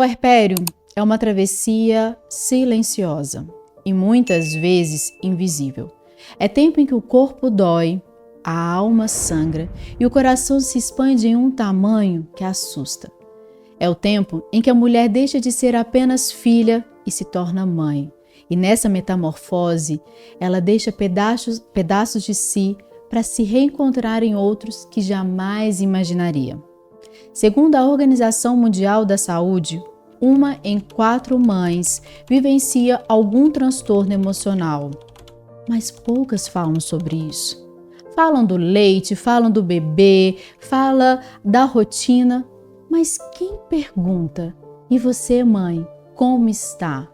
puerpério é uma travessia silenciosa e muitas vezes invisível. É tempo em que o corpo dói, a alma sangra e o coração se expande em um tamanho que assusta. É o tempo em que a mulher deixa de ser apenas filha e se torna mãe. E nessa metamorfose, ela deixa pedaços de si para se reencontrar em outros que jamais imaginaria. Segundo a Organização Mundial da Saúde, 1 em 4 mães vivencia algum transtorno emocional. Mas poucas falam sobre isso. Falam do leite, falam do bebê, falam da rotina. Mas quem pergunta, e você, mãe, como está?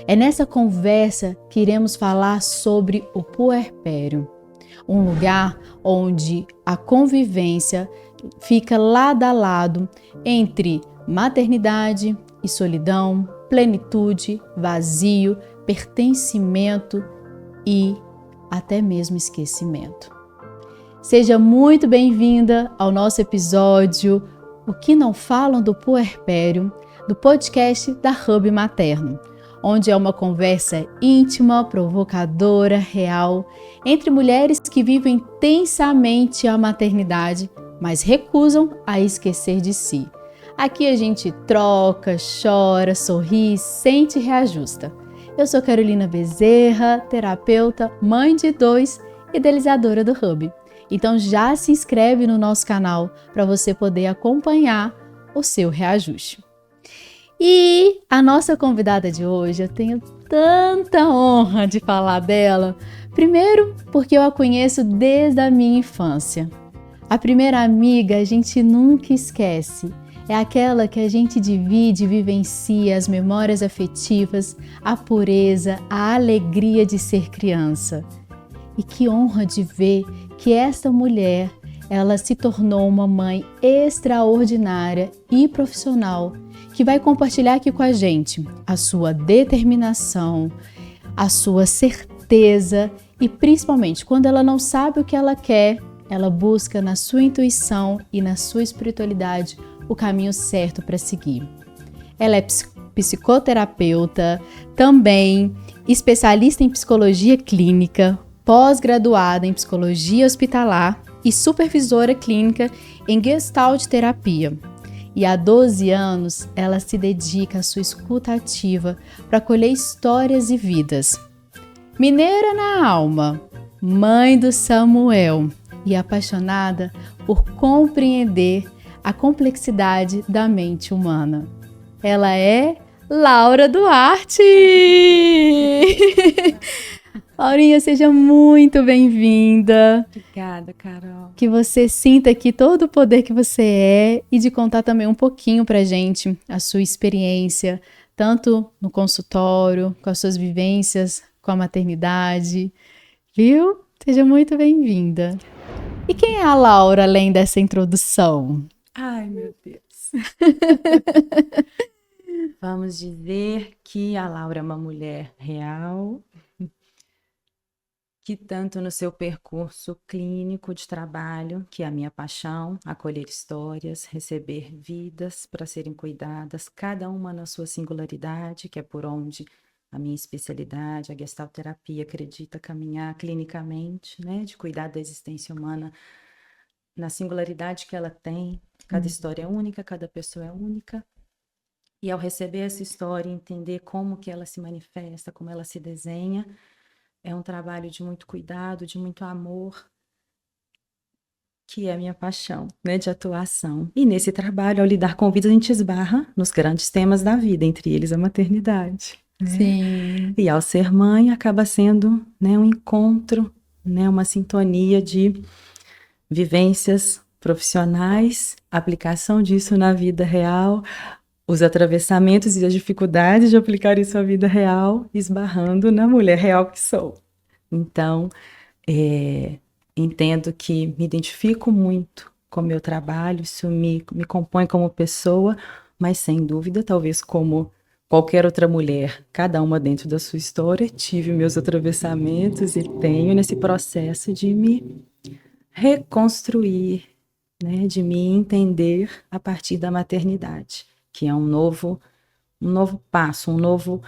É nessa conversa que iremos falar sobre o puerpério, um lugar onde a convivência fica lado a lado entre maternidade e solidão, plenitude, vazio, pertencimento e até mesmo esquecimento. Seja muito bem-vinda ao nosso episódio O que não falam do puerpério, do podcast da Hub Materno, onde é uma conversa íntima, provocadora, real, entre mulheres que vivem intensamente a maternidade, mas recusam a esquecer de si. Aqui a gente troca, chora, sorri, sente e reajusta. Eu sou Carolina Bezerra, terapeuta, mãe de 2 e idealizadora do Hub. Então já se inscreve no nosso canal para você poder acompanhar o seu reajuste. E a nossa convidada de hoje, eu tenho tanta honra de falar dela. Primeiro, porque eu a conheço desde a minha infância. A primeira amiga a gente nunca esquece. É aquela que a gente divide e vivencia as memórias afetivas, a pureza, a alegria de ser criança. E que honra de ver que esta mulher, ela se tornou uma mãe extraordinária e profissional, que vai compartilhar aqui com a gente a sua determinação, a sua certeza e principalmente quando ela não sabe o que ela quer, ela busca na sua intuição e na sua espiritualidade o caminho certo para seguir. Ela é psicoterapeuta, também especialista em psicologia clínica, pós-graduada em psicologia hospitalar e supervisora clínica em Gestalt terapia. E há 12 anos ela se dedica à sua escuta ativa para colher histórias e vidas. Mineira na alma, mãe do Samuel e apaixonada por compreender a complexidade da mente humana. Ela é Laura Duarte! Laurinha, seja muito bem-vinda. Obrigada, Carol. Que você sinta aqui todo o poder que você é e de contar também um pouquinho pra gente a sua experiência, tanto no consultório, com as suas vivências, com a maternidade, viu? Seja muito bem-vinda. E quem é a Laura, além dessa introdução? Ai, meu Deus. Vamos dizer que a Laura é uma mulher real, que tanto no seu percurso clínico de trabalho, que é a minha paixão, acolher histórias, receber vidas para serem cuidadas, cada uma na sua singularidade, que é por onde a minha especialidade, a Gestalt terapia, acredita caminhar clinicamente, né, de cuidar da existência humana na singularidade que ela tem. Cada história é única, cada pessoa é única. E ao receber essa história e entender como que ela se manifesta, como ela se desenha, é um trabalho de muito cuidado, de muito amor, que é a minha paixão, né, de atuação. E nesse trabalho, ao lidar com vidas, a gente esbarra nos grandes temas da vida, entre eles a maternidade. Né? Sim. E ao ser mãe, acaba sendo, né, um encontro, né, uma sintonia de vivências profissionais, aplicação disso na vida real, os atravessamentos e as dificuldades de aplicar isso à vida real, esbarrando na mulher real que sou. Então, entendo que me identifico muito com o meu trabalho, isso me compõe como pessoa, mas sem dúvida, talvez como qualquer outra mulher, cada uma dentro da sua história, tive meus atravessamentos e tenho nesse processo de me reconstruir, né, de me entender a partir da maternidade, que é um novo um novo passo, um novo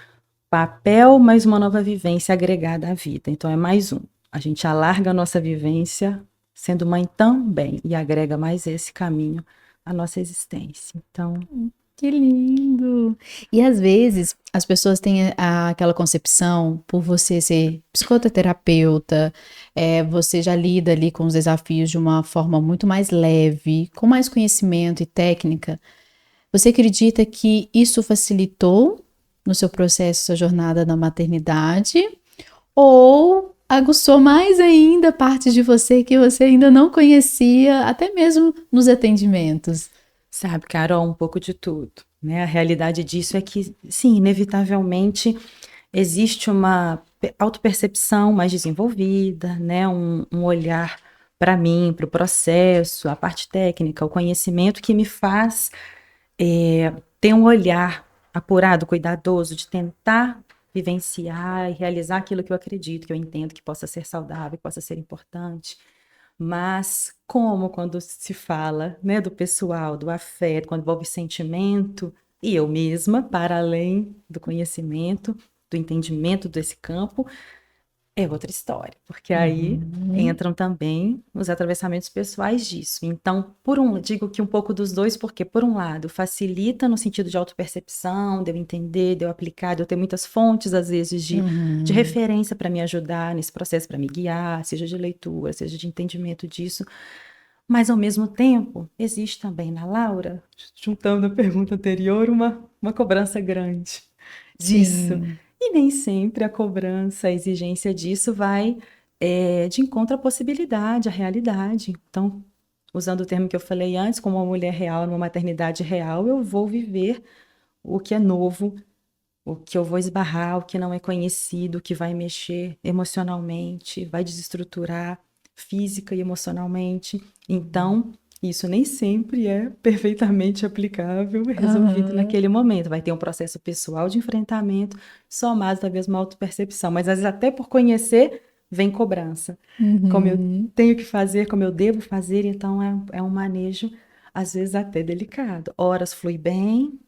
papel, mas uma nova vivência agregada à vida. Então é mais um. A gente alarga a nossa vivência sendo mãe também e agrega mais esse caminho à nossa existência. Então, Que lindo! E às vezes as pessoas têm aquela concepção, por você ser psicoterapeuta, você já lida ali com os desafios de uma forma muito mais leve, com mais conhecimento e técnica. Você acredita que isso facilitou no seu processo, sua jornada na maternidade? Ou aguçou mais ainda partes de você que você ainda não conhecia, até mesmo nos atendimentos? sabe, Carol, um pouco de tudo, né? A realidade disso é que, sim, inevitavelmente existe uma autopercepção mais desenvolvida, né? Um olhar para mim, para o processo, a parte técnica, o conhecimento que me faz ter um olhar apurado, cuidadoso, de tentar vivenciar e realizar aquilo que eu acredito, que eu entendo que possa ser saudável, que possa ser importante. Mas como quando se fala, né, do pessoal, do afeto, quando envolve sentimento, e eu mesma, para além do conhecimento, do entendimento desse campo, é outra história, porque aí Uhum. entram também os atravessamentos pessoais disso. Então, digo que um pouco dos dois, porque por um lado facilita no sentido de autopercepção, de eu entender, de eu aplicar, de eu ter muitas fontes, às vezes, de Uhum. referência para me ajudar nesse processo, para me guiar, seja de leitura, seja de entendimento disso. Mas, ao mesmo tempo, existe também na Laura, juntando a pergunta anterior, uma cobrança grande disso. Sim. E nem sempre a cobrança, a exigência disso vai de encontro à possibilidade, à realidade. Então, usando o termo que eu falei antes, como uma mulher real, numa maternidade real, eu vou viver o que é novo, o que eu vou esbarrar, o que não é conhecido, o que vai mexer emocionalmente, vai desestruturar física e emocionalmente. Então, isso nem sempre é perfeitamente aplicável e resolvido Aham. naquele momento. Vai ter um processo pessoal de enfrentamento, somado talvez uma autopercepção, mas às vezes até por conhecer, vem cobrança. Como eu Uhum. tenho que fazer, como eu devo fazer, então é um manejo, às vezes até delicado. Horas flui bem,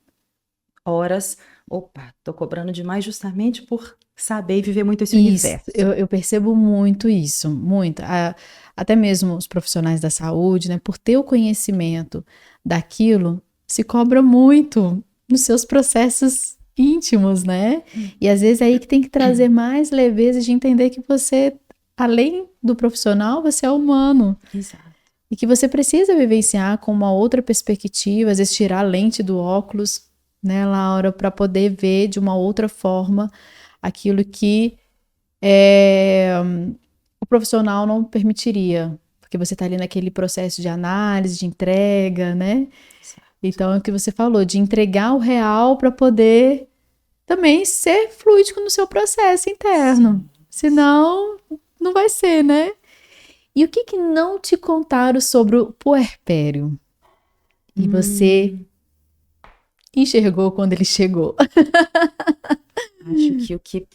horas, opa, tô cobrando demais justamente por saber e viver muito esse Isso, universo. eu percebo muito isso, muito. Até mesmo os profissionais da saúde, né, por ter o conhecimento daquilo, se cobra muito nos seus processos íntimos, né? E às vezes é aí que tem que trazer mais leveza de entender que você, além do profissional, você é humano. Exato. E que você precisa vivenciar com uma outra perspectiva, às vezes tirar a lente do óculos, né, Laura, para poder ver de uma outra forma aquilo que o profissional não permitiria, porque você está ali naquele processo de análise, de entrega, né? Exato. Então é o que você falou, de entregar o real para poder também ser fluídico no seu processo interno. Sim, sim. Senão, não vai ser, né? E o que que não te contaram sobre o puerpério? E você Hum, enxergou quando ele chegou? acho que o que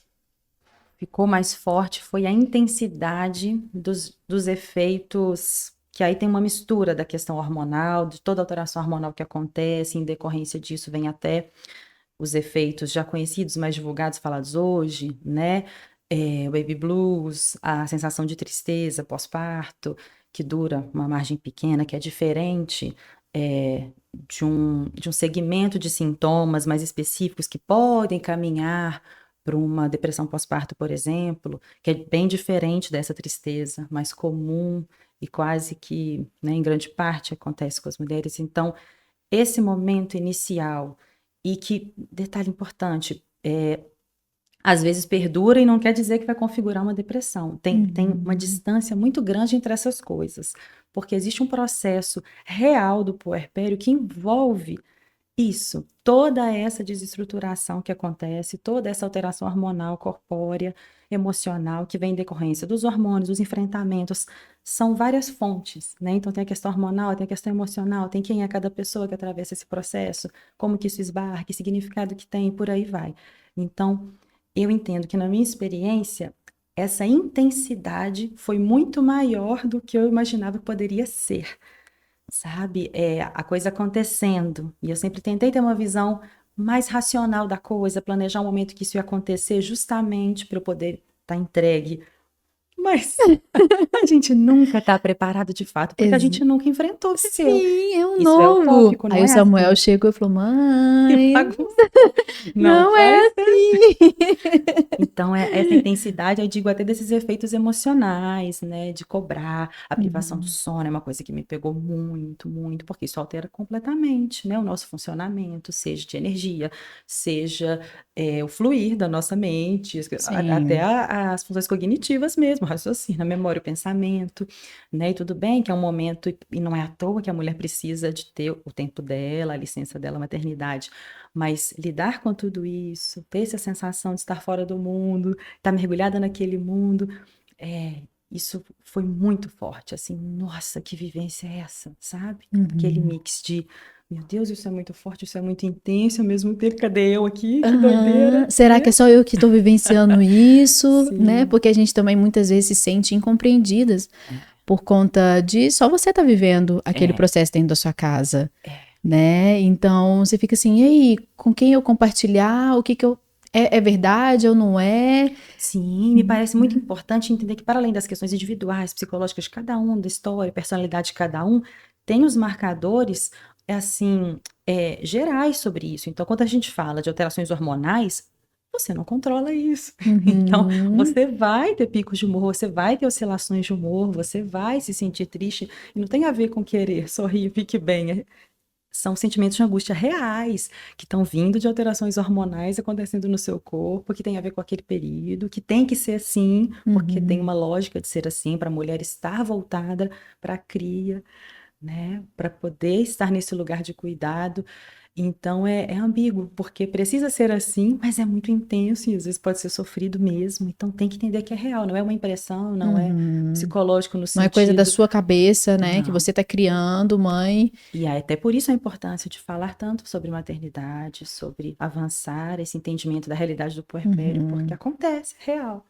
ficou mais forte foi a intensidade dos efeitos, que aí tem uma mistura da questão hormonal, de toda alteração hormonal que acontece, em decorrência disso vem até os efeitos já conhecidos, mais divulgados, falados hoje, né? O baby blues, a sensação de tristeza pós-parto, que dura uma margem pequena, que é diferente de um segmento de sintomas mais específicos que podem caminhar para uma depressão pós-parto, por exemplo, que é bem diferente dessa tristeza mais comum e quase que, né, em grande parte acontece com as mulheres. Então, esse momento inicial e que, detalhe importante, às vezes perdura e não quer dizer que vai configurar uma depressão. Tem uma Uhum. distância muito grande entre essas coisas, porque existe um processo real do puerpério que envolve isso, toda essa desestruturação que acontece, toda essa alteração hormonal, corpórea, emocional, que vem em decorrência dos hormônios, dos enfrentamentos, são várias fontes, né? Então tem a questão hormonal, tem a questão emocional, tem quem é cada pessoa que atravessa esse processo, como que isso esbarra, que significado que tem, e por aí vai. Então, eu entendo que na minha experiência, essa intensidade foi muito maior do que eu imaginava que poderia ser. Sabe, a coisa acontecendo. E eu sempre tentei ter uma visão mais racional da coisa, planejar o momento que isso ia acontecer, justamente para eu poder estar entregue. Mas a gente nunca está preparado de fato, porque a Ex- gente nunca enfrentou, viveu. Sim, é um Isso é novo. utópico, Aí não o é Samuel assim. chegou e falou: Que Mãe, bagunça. Não não vai é ser. assim. Então, essa intensidade, eu digo até desses efeitos emocionais, né? De cobrar, a privação do Uhum. sono é uma coisa que me pegou muito, muito, porque isso altera completamente, né? O nosso funcionamento, seja de energia, seja o fluir da nossa mente, até Sim. as funções cognitivas mesmo, o raciocínio, a memória, o pensamento, né? E tudo bem que é um momento, e não é à toa que a mulher precisa de ter o tempo dela, a licença dela, a maternidade, mas lidar com tudo isso, ter essa sensação de estar fora do mundo, estar mergulhada naquele mundo, isso foi muito forte, assim, nossa, que vivência é essa, sabe? Aquele Uhum. mix de, meu Deus, isso é muito forte, isso é muito intenso, ao mesmo tempo, cadê eu aqui? Que Aham. doideira, Será que é né? só eu que estou vivenciando isso, né? Sim, Porque a gente também muitas vezes se sente incompreendidas por conta de só você tá vivendo aquele é, processo dentro da sua casa, é. né? Então você fica assim, e aí, com quem eu compartilhar? O que que eu é verdade ou não é? Sim, me parece muito importante entender que, para além das questões individuais, psicológicas de cada um, da história, personalidade de cada um, tem os marcadores, assim, gerais sobre isso. Então, quando a gente fala de alterações hormonais, você não controla isso. Então, Uhum, você vai ter picos de humor, você vai ter oscilações de humor, você vai se sentir triste, e não tem a ver com querer sorrir, fique bem. São sentimentos de angústia reais, que estão vindo de alterações hormonais acontecendo no seu corpo, que tem a ver com aquele período, que tem que ser assim, porque tem uhum, uma lógica de ser assim, para a mulher estar voltada para a cria, né? Para poder estar nesse lugar de cuidado. Então é ambíguo, porque precisa ser assim, mas é muito intenso e às vezes pode ser sofrido mesmo. Então tem que entender que é real, não é uma impressão, não é uhum. psicológico no Não é coisa da sentido. sua cabeça, né? Que Não. você tá criando, mãe. E até por isso a importância de falar tanto sobre maternidade, sobre avançar esse entendimento da realidade do puerpério, porque Uhum. acontece, é real.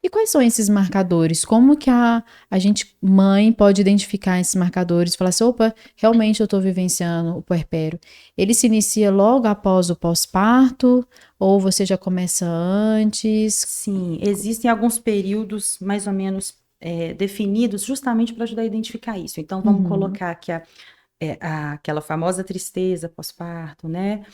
E quais são esses marcadores? Como que a gente, mãe, pode identificar esses marcadores e falar assim, opa, realmente eu estou vivenciando o puerpério. Ele se inicia logo após o pós-parto ou você já começa antes? Sim, existem alguns períodos mais ou menos definidos justamente para ajudar a identificar isso. Então, vamos Uhum. colocar que aquela famosa tristeza pós-parto, né?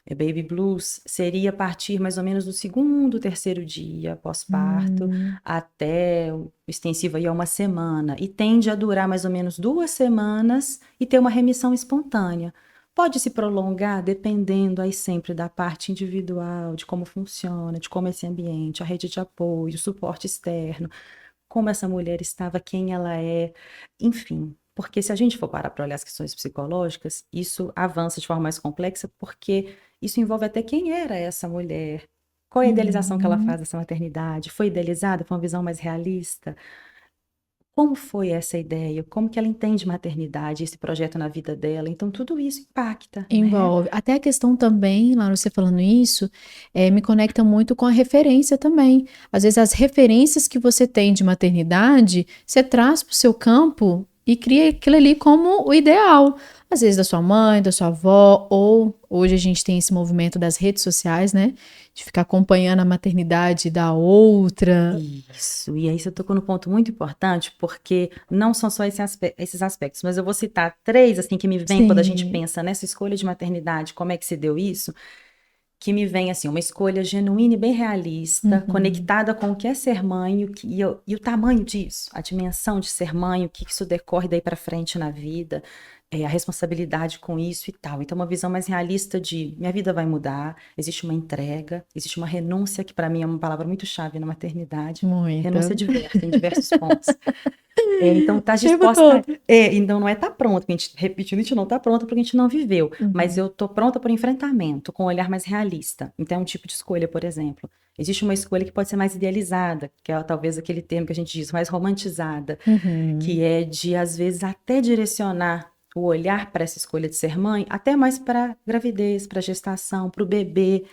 Baby blues, seria a partir mais ou menos do segundo, terceiro dia pós-parto, Hum, até o extensivo aí é uma semana, e tende a durar mais ou menos 2 semanas e ter uma remissão espontânea. Pode se prolongar dependendo aí sempre da parte individual, de como funciona, de como é esse ambiente, a rede de apoio, o suporte externo, como essa mulher estava, quem ela é, enfim. Porque se a gente for parar para olhar as questões psicológicas, isso avança de forma mais complexa, porque isso envolve até quem era essa mulher, qual é a idealização que ela uhum. faz dessa maternidade, foi idealizada, foi uma visão mais realista? Como foi essa ideia? Como que ela entende maternidade, esse projeto na vida dela? Então, tudo isso impacta, né? Envolve. Até a questão também, Laura, você falando isso, me conecta muito com a referência também. Às vezes, as referências que você tem de maternidade, você traz para o seu campo e cria aquilo ali como o ideal. Às vezes, da sua mãe, da sua avó, ou hoje a gente tem esse movimento das redes sociais, né? De ficar acompanhando a maternidade da outra. Isso, e aí você tocou no ponto muito importante, porque não são só esses aspectos, mas eu vou citar três, assim, que me vêm quando a gente Sim. pensa nessa escolha de maternidade, como é que se deu isso, que me vem, assim, uma escolha genuína e bem realista, Uhum. conectada com o que é ser mãe e o tamanho disso, a dimensão de ser mãe, o que isso decorre daí para frente na vida, a responsabilidade com isso e tal. Então, uma visão mais realista de minha vida vai mudar, existe uma entrega, existe uma renúncia, que para mim é uma palavra muito chave na maternidade. Renúncia Muita. diversa, em diversos pontos. Então, tá O tempo disposta. todo. Então, não é tá pronto, porque a gente, repetindo, a gente não tá pronta porque a gente não viveu. Mas Uhum. eu tô pronta para o enfrentamento, com um olhar mais realista. Então, é um tipo de escolha, por exemplo. Existe uma escolha que pode ser mais idealizada, que é talvez aquele termo que a gente diz, mais romantizada, Uhum. que é de, às vezes, até direcionar o olhar para essa escolha de ser mãe, até mais para gravidez, para gestação, para o bebê.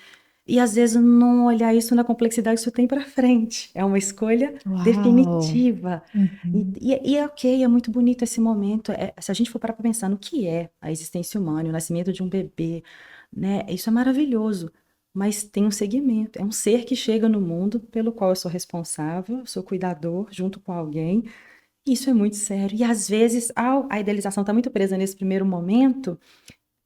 E às vezes não olhar isso na complexidade que isso tem para frente. É uma escolha Uau! definitiva. Uhum. E é ok, é muito bonito esse momento. Se a gente for parar para pensar no que é a existência humana, o nascimento de um bebê, né? Isso é maravilhoso, mas tem um segmento. É um ser que chega no mundo pelo qual eu sou responsável, sou cuidador junto com alguém. Isso é muito sério. E às vezes a idealização está muito presa nesse primeiro momento.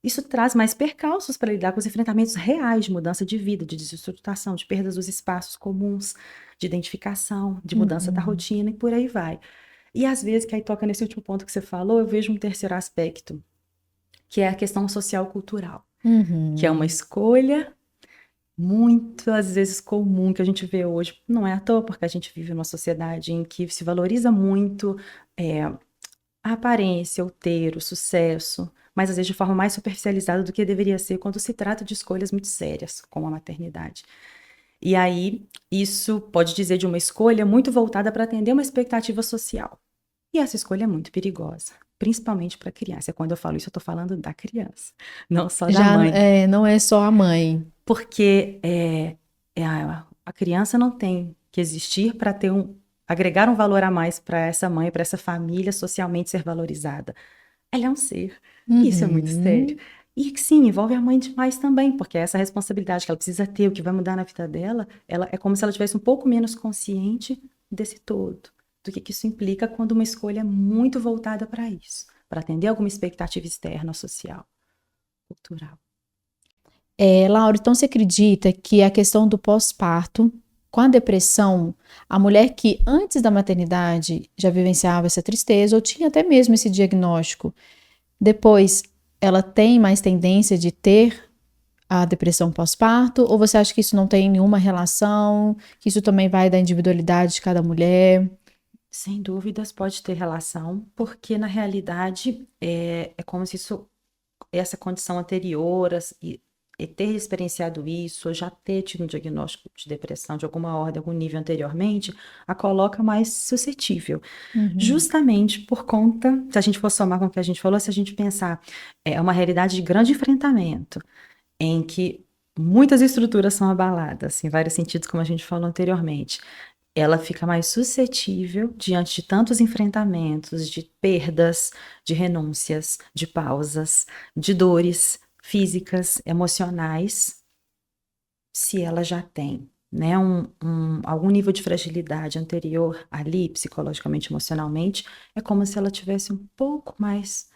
Isso traz mais percalços para lidar com os enfrentamentos reais de mudança de vida, de desestruturação, de perdas dos espaços comuns, de identificação, de mudança da Uhum. rotina e por aí vai. E às vezes, que aí toca nesse último ponto que você falou, eu vejo um terceiro aspecto, que é a questão social-cultural, que é uma Uhum. escolha muito, às vezes, comum que a gente vê hoje. Não é à toa, porque a gente vive numa sociedade em que se valoriza muito a aparência, o ter, o sucesso, mas às vezes de forma mais superficializada do que deveria ser quando se trata de escolhas muito sérias, como a maternidade. E aí, isso pode dizer de uma escolha muito voltada para atender uma expectativa social. E essa escolha é muito perigosa, principalmente para a criança. E quando eu falo isso, eu estou falando da criança, não só da Já mãe. não é só a mãe. Porque a criança não tem que existir para agregar um valor a mais para essa mãe, para essa família socialmente ser valorizada. Ela é um ser. Isso é muito sério. Uhum. E que sim, envolve a mãe demais também, porque essa responsabilidade que ela precisa ter, o que vai mudar na vida dela, ela é como se ela tivesse um pouco menos consciente desse todo, do que isso implica quando uma escolha é muito voltada para isso, para atender alguma expectativa externa, social, cultural. Laura, então você acredita que a questão do pós-parto, com a depressão, a mulher que antes da maternidade já vivenciava essa tristeza ou tinha até mesmo esse diagnóstico, depois ela tem mais tendência de ter a depressão pós-parto? Ou você acha que isso não tem nenhuma relação, que isso também vai da individualidade de cada mulher? Sem dúvidas pode ter relação, porque na realidade é como se essa condição anterior e ter experienciado isso, ou já ter tido um diagnóstico de depressão de alguma ordem, algum nível anteriormente, a coloca mais suscetível. Uhum. Justamente por conta, se a gente for somar com o que a gente falou, se a gente pensar, é uma realidade de grande enfrentamento, em que muitas estruturas são abaladas, em vários sentidos, como a gente falou anteriormente, ela fica mais suscetível diante de tantos enfrentamentos, de perdas, de renúncias, de pausas, de dores físicas, emocionais, se ela já tem, né, algum nível de fragilidade anterior ali, psicologicamente, emocionalmente, é como se ela tivesse um pouco mais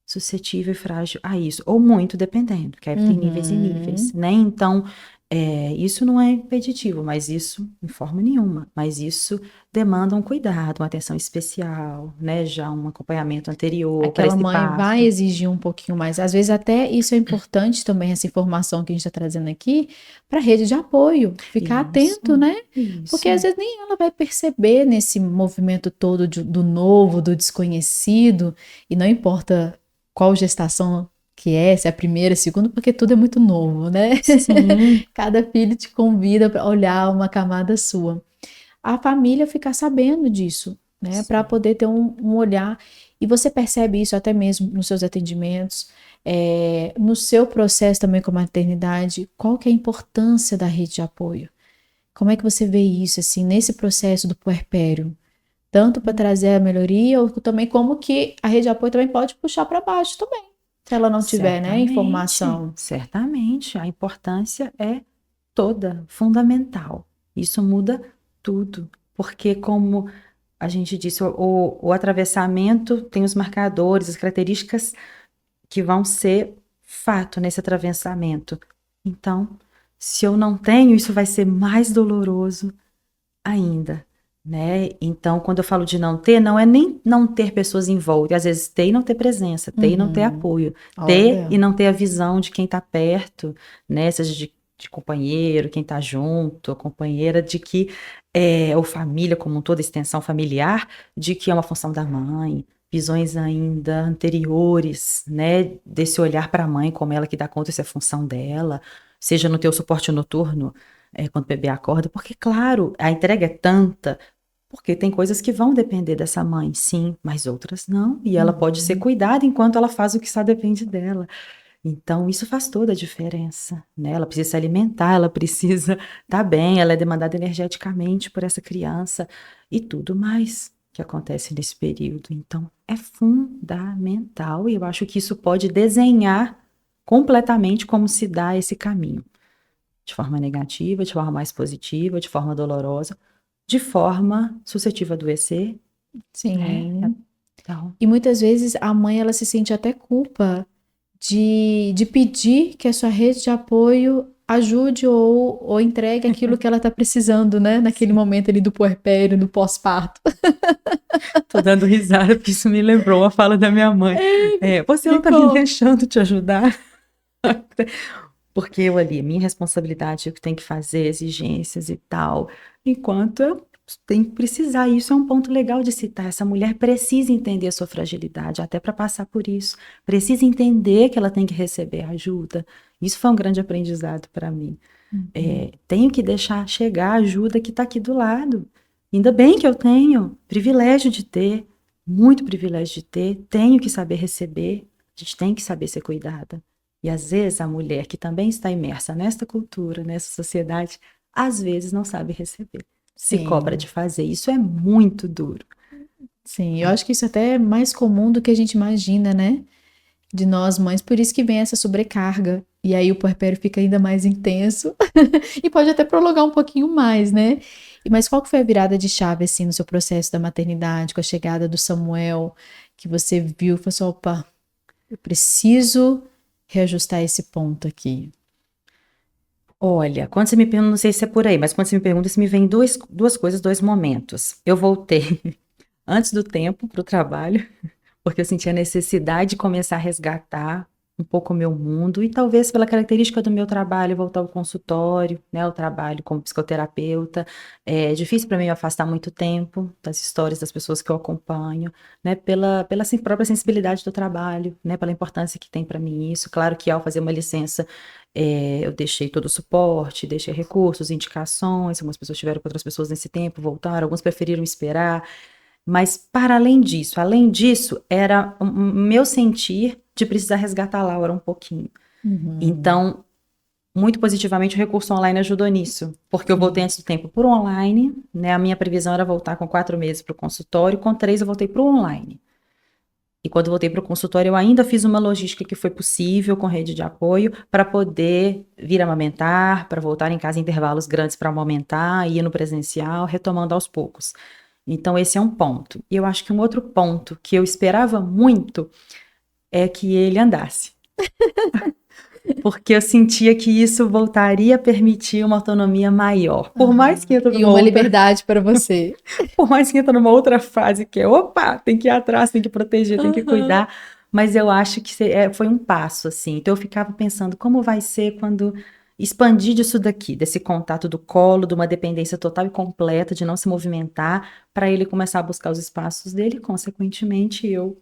suscetível e frágil a isso, ou muito, dependendo, porque aí tem níveis e níveis, Uhum. né? Então, isso não é impeditivo, mas isso, em forma nenhuma, mas isso demanda um cuidado, uma atenção especial, né? Já um acompanhamento anterior para Aquela esse mãe vai passo. exigir um pouquinho mais. Às vezes, até isso é importante também, essa informação que a gente está trazendo aqui, para a rede de apoio. Ficar atento, Isso, né? Porque às isso, vezes nem ela vai perceber nesse movimento todo do novo, do desconhecido, e não importa qual gestação que é, se é a primeira, a segunda, porque tudo é muito novo, né? sim, Cada filho te convida para olhar uma camada sua. A família ficar sabendo disso, né, para sim. poder ter um olhar. E você percebe isso até mesmo nos seus atendimentos, no seu processo também com a maternidade. Qual que é a importância da rede de apoio? Como é que você vê isso, assim, nesse processo do puerpério? Tanto para trazer a melhoria, ou também como que a rede de apoio também pode puxar para baixo também, se ela não tiver, né, Certamente, informação. certamente, a importância é toda, fundamental. Isso muda tudo, porque como a gente disse, o atravessamento tem os marcadores, as características que vão ser fato nesse atravessamento. Então, se eu não tenho, isso vai ser mais doloroso ainda, né? Então, quando eu falo de não ter, não é nem não ter pessoas em volta, às vezes ter e não ter presença, ter e não ter Uhum. apoio, ter e Olha. não ter a visão de quem está perto, né? Seja de companheiro, quem está junto, a companheira, de que ou família como um todo, extensão familiar, de que é uma função da mãe, visões ainda anteriores, né? Desse olhar para a mãe como ela que dá conta, isso é função dela, seja no teu suporte noturno quando o bebê acorda, porque, claro, a entrega é tanta, porque tem coisas que vão depender dessa mãe, sim, mas outras não, e ela pode ser Uhum. cuidada enquanto ela faz o que só depende dela. Então, isso faz toda a diferença, né? Ela precisa se alimentar, ela precisa estar bem, ela é demandada energeticamente por essa criança e tudo mais que acontece nesse período. Então, é fundamental e eu acho que isso pode desenhar completamente como se dá esse caminho. De forma negativa, de forma mais positiva, de forma dolorosa, de forma suscetível a adoecer, né? Sim. Então, E muitas vezes a mãe ela se sente até culpa de pedir que a sua rede de apoio ajude ou entregue aquilo que ela está precisando, né? Naquele momento ali do puerpério, do pós-parto. tô dando risada porque isso me lembrou a fala da minha mãe. Você Me não tá me conta. deixando te ajudar? Porque eu ali, minha responsabilidade, eu que tenho que fazer exigências e tal, enquanto eu tenho que precisar. Isso é um ponto legal de citar. Essa mulher precisa entender a sua fragilidade, até para passar por isso. Precisa entender que ela tem que receber ajuda. Isso foi um grande aprendizado para mim. Tenho que deixar chegar a ajuda que está aqui do lado. Ainda bem que eu tenho privilégio de ter, muito privilégio de ter, tenho que saber receber, a gente tem que saber ser cuidada. E às vezes a mulher que também está imersa nesta cultura, nessa sociedade, às vezes não sabe receber, se cobra Sim, de fazer. Isso é muito duro. sim. Eu acho que isso até é mais comum do que a gente imagina, né? De nós mães, por isso que vem essa sobrecarga. E aí o puerpério fica ainda mais intenso e pode até prolongar um pouquinho mais, né? Mas qual que foi a virada de chave, assim, no seu processo da maternidade, com a chegada do Samuel, que você viu e falou assim, opa, eu preciso reajustar esse ponto aqui. Olha, quando você me pergunta, não sei se é por aí, mas quando você me pergunta, se me vem duas coisas, dois momentos. Eu voltei antes do tempo para o trabalho, porque eu senti a necessidade de começar a resgatar um pouco o meu mundo e talvez pela característica do meu trabalho, voltar ao consultório, né, o trabalho como psicoterapeuta. É difícil para mim me afastar muito tempo das histórias das pessoas que eu acompanho, né, pela própria sensibilidade do trabalho, né, pela importância que tem para mim isso. Claro que ao fazer uma licença, eu deixei todo o suporte, deixei recursos, indicações, algumas pessoas tiveram com outras pessoas nesse tempo, voltaram, alguns preferiram esperar, mas para além disso, era o meu sentir de precisar resgatar a Laura um pouquinho. Uhum, Então, muito positivamente, o recurso online ajudou nisso, porque eu voltei sim. antes do tempo por online, né? A minha previsão era voltar com 4 meses para o consultório, com 3 eu voltei para o online. E quando voltei para o consultório, eu ainda fiz uma logística que foi possível com rede de apoio para poder vir amamentar, para voltar em casa em intervalos grandes para amamentar, ir no presencial, retomando aos poucos. Então, esse é um ponto. E eu acho que um outro ponto que eu esperava muito é que ele andasse, porque eu sentia que isso voltaria a permitir uma autonomia maior. Aham. E uma liberdade para você. Por mais que entra numa outra fase que é, opa, tem que ir atrás, tem que proteger, tem que Aham. cuidar, mas eu acho que foi um passo, assim. Então eu ficava pensando, como vai ser quando expandir disso daqui, desse contato do colo, de uma dependência total e completa, de não se movimentar, para ele começar a buscar os espaços dele, e, consequentemente, eu